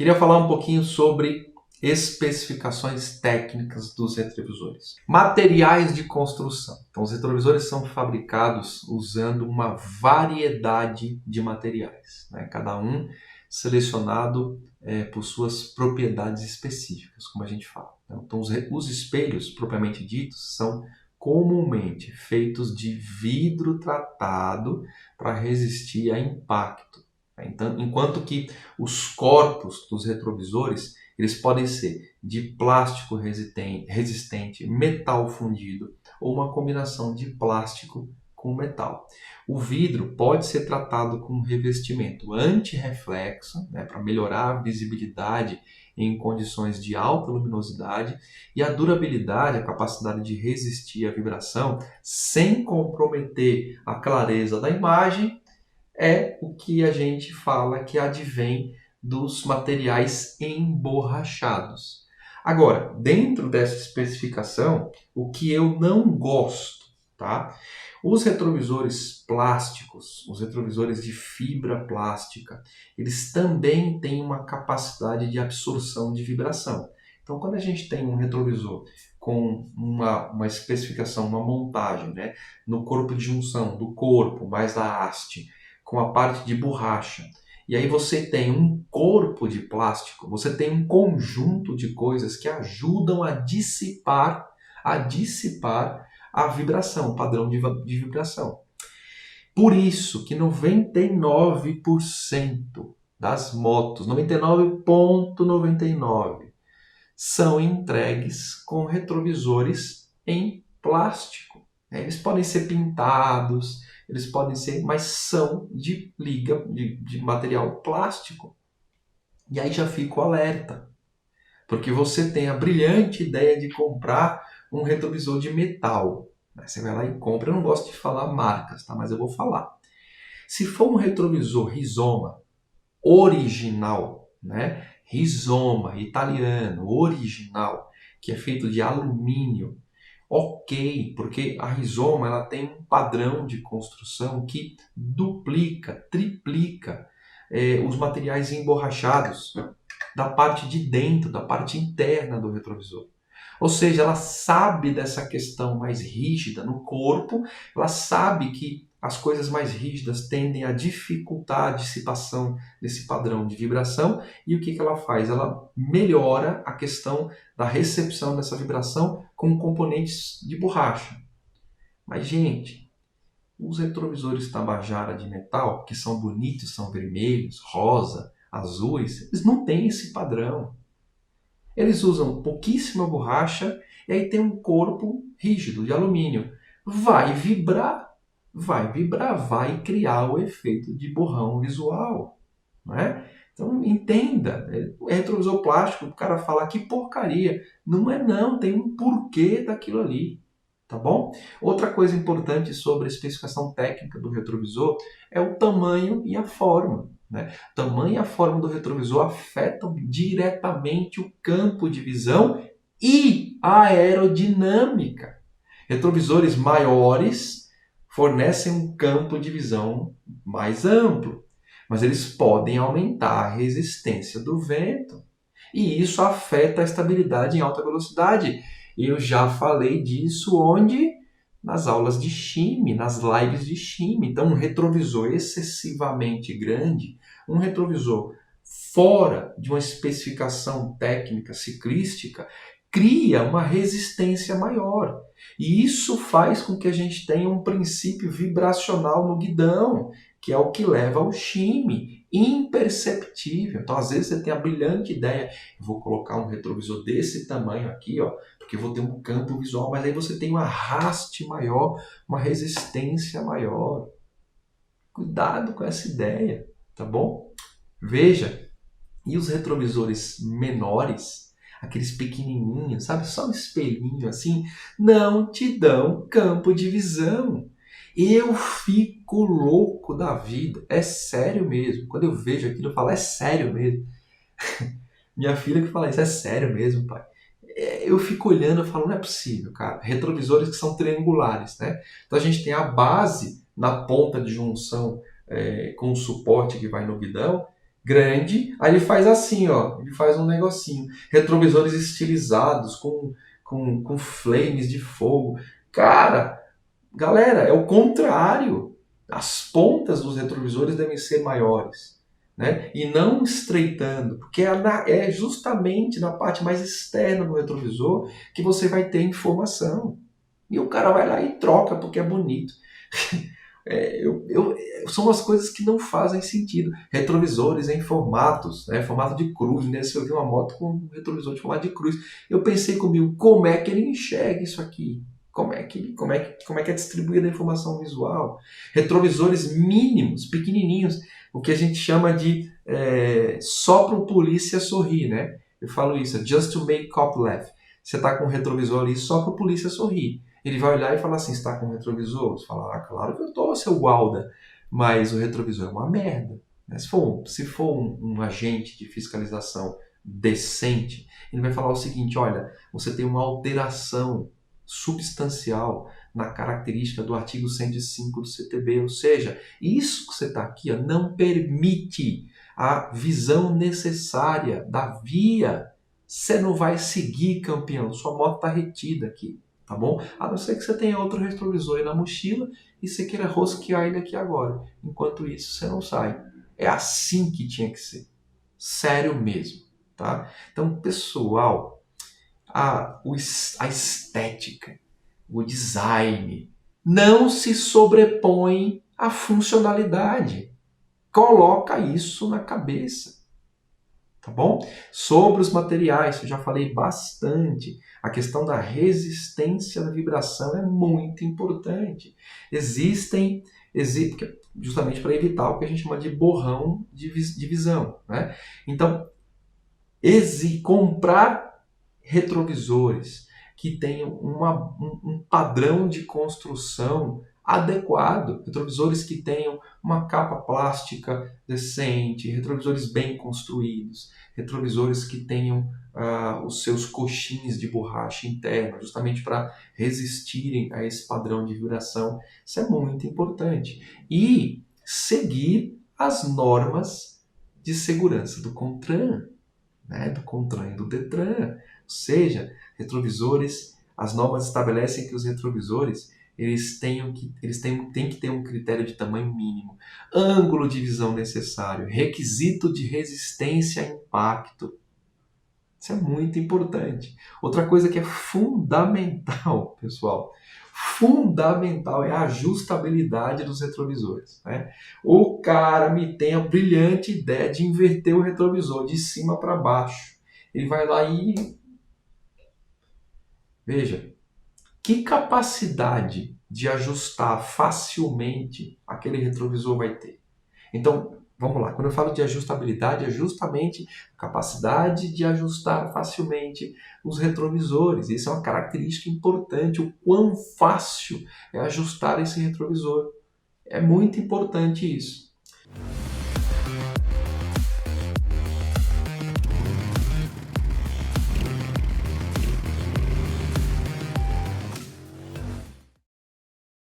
Queria falar um pouquinho sobre especificações técnicas dos retrovisores. Materiais de construção. Então, os retrovisores são fabricados usando uma variedade de materiais, né? Cada um selecionado por suas propriedades específicas, como a gente fala. Então, os espelhos, propriamente ditos, são comumente feitos de vidro tratado para resistir a impacto. Então, enquanto que os corpos dos retrovisores eles podem ser de plástico resistente, metal fundido ou uma combinação de plástico com metal. O vidro pode ser tratado com revestimento anti-reflexo, né, para melhorar a visibilidade em condições de alta luminosidade, e a durabilidade, a capacidade de resistir à vibração sem comprometer a clareza da imagem, é o que a gente fala que advém dos materiais emborrachados. Agora, dentro dessa especificação, o que eu não gosto, tá? Os retrovisores plásticos, os retrovisores de fibra plástica, eles também têm uma capacidade de absorção de vibração. Então, quando a gente tem um retrovisor com uma especificação, uma montagem, né, no corpo de junção do corpo, mais a haste, com a parte de borracha, e aí você tem um corpo de plástico, você tem um conjunto de coisas que ajudam a dissipar a vibração, o padrão de vibração. Por isso que 99% das motos, 99,99%, são entregues com retrovisores em plástico. Eles podem ser pintados, eles podem ser, mas são de material plástico. E aí já fico alerta, porque você tem a brilhante ideia de comprar um retrovisor de metal. Você vai lá e compra. Eu não gosto de falar marcas, tá? Mas eu vou falar. Se for um retrovisor Rizoma original, né? Rizoma italiano original, que é feito de alumínio, ok, porque a Rizoma ela tem um padrão de construção que duplica, triplica os materiais emborrachados da parte de dentro, da parte interna do retrovisor. Ou seja, ela sabe dessa questão mais rígida no corpo, ela sabe que as coisas mais rígidas tendem a dificultar a dissipação desse padrão de vibração, e o que ela faz? Ela melhora a questão da recepção dessa vibração com componentes de borracha. Mas, gente, os retrovisores Tabajara de metal, que são bonitos, são vermelhos, rosa, azuis, eles não têm esse padrão. Eles usam pouquíssima borracha e aí tem um corpo rígido de alumínio. Vai vibrar, vai criar o efeito de borrão visual, não é? Então entenda, é retrovisor plástico, o cara fala que porcaria. Não é não, tem um porquê daquilo ali, tá bom? Outra coisa importante sobre a especificação técnica do retrovisor é o tamanho e a forma. Né? O tamanho e a forma do retrovisor afetam diretamente o campo de visão e a aerodinâmica. Retrovisores maiores fornecem um campo de visão mais amplo, mas eles podem aumentar a resistência do vento. E isso afeta a estabilidade em alta velocidade. Eu já falei disso onde? Nas aulas de Shime, nas lives de Shime. Então, um retrovisor excessivamente grande, um retrovisor fora de uma especificação técnica ciclística, cria uma resistência maior. E isso faz com que a gente tenha um princípio vibracional no guidão, que é o que leva ao Shime, imperceptível. Então, às vezes, você tem a brilhante ideia, eu vou colocar um retrovisor desse tamanho aqui, ó, porque eu vou ter um campo visual, mas aí você tem um arraste maior, uma resistência maior. Cuidado com essa ideia, tá bom? Veja, e os retrovisores menores, aqueles pequenininhos, sabe, só um espelhinho assim, não te dão campo de visão. Eu fico louco da vida, é sério mesmo. Quando eu vejo aquilo, eu falo, é sério mesmo. Minha filha que fala isso, é sério mesmo, pai. Eu fico olhando e falo, não é possível, cara. Retrovisores que são triangulares, né? Então a gente tem a base na ponta de junção com o suporte que vai no guidão, grande, aí ele faz assim, ó, ele faz um negocinho. Retrovisores estilizados, com flames de fogo. Cara, galera, é o contrário. As pontas dos retrovisores devem ser maiores, né? E não estreitando, porque é justamente na parte mais externa do retrovisor que você vai ter informação. E o cara vai lá e troca porque é bonito. São as coisas que não fazem sentido. Retrovisores em formatos, né? Formato de cruz, né? Se eu vi uma moto com um retrovisor de formato de cruz, eu pensei comigo, como é que ele enxerga isso aqui? Como é que é distribuída a informação visual? Retrovisores mínimos, pequenininhos, o que a gente chama de só para o polícia sorrir, né? Eu falo isso, just to make cop laugh. Você está com o retrovisor ali só para o polícia sorrir. Ele vai olhar e falar assim, está com o retrovisor? Você fala, claro que eu estou, seu guarda. Mas o retrovisor é uma merda. Né? Se for um agente de fiscalização decente, ele vai falar o seguinte, olha, você tem uma alteração substancial na característica do artigo 105 do CTB, ou seja, isso que você está aqui ó, não permite a visão necessária da via. Você não vai seguir, campeão, sua moto está retida aqui, tá bom? A não ser que você tenha outro retrovisor aí na mochila e você queira rosquear ele aqui agora. Enquanto isso, você não sai. É assim que tinha que ser. Sério mesmo, tá? Então, pessoal, a estética, o design, não se sobrepõe à funcionalidade. Coloca isso na cabeça, tá bom? Sobre os materiais, eu já falei bastante. A questão da resistência da vibração é muito importante. Existem justamente para evitar o que a gente chama de borrão de visão, né? Então, comprar retrovisores que tenham um padrão de construção adequado, retrovisores que tenham uma capa plástica decente, retrovisores bem construídos, retrovisores que tenham os seus coxins de borracha interna, justamente para resistirem a esse padrão de vibração. Isso é muito importante. E seguir as normas de segurança do CONTRAN, né, do CONTRAN e do DETRAN. Ou seja, retrovisores, as normas estabelecem que os retrovisores têm que ter um critério de tamanho mínimo, ângulo de visão necessário, requisito de resistência a impacto. Isso é muito importante. Outra coisa que é fundamental, pessoal, fundamental é a ajustabilidade dos retrovisores. Né? O cara me tem a brilhante ideia de inverter o retrovisor de cima para baixo. Ele vai lá e... Veja, que capacidade de ajustar facilmente aquele retrovisor vai ter? Então, vamos lá. Quando eu falo de ajustabilidade, é justamente a capacidade de ajustar facilmente os retrovisores. Isso é uma característica importante, o quão fácil é ajustar esse retrovisor. É muito importante isso.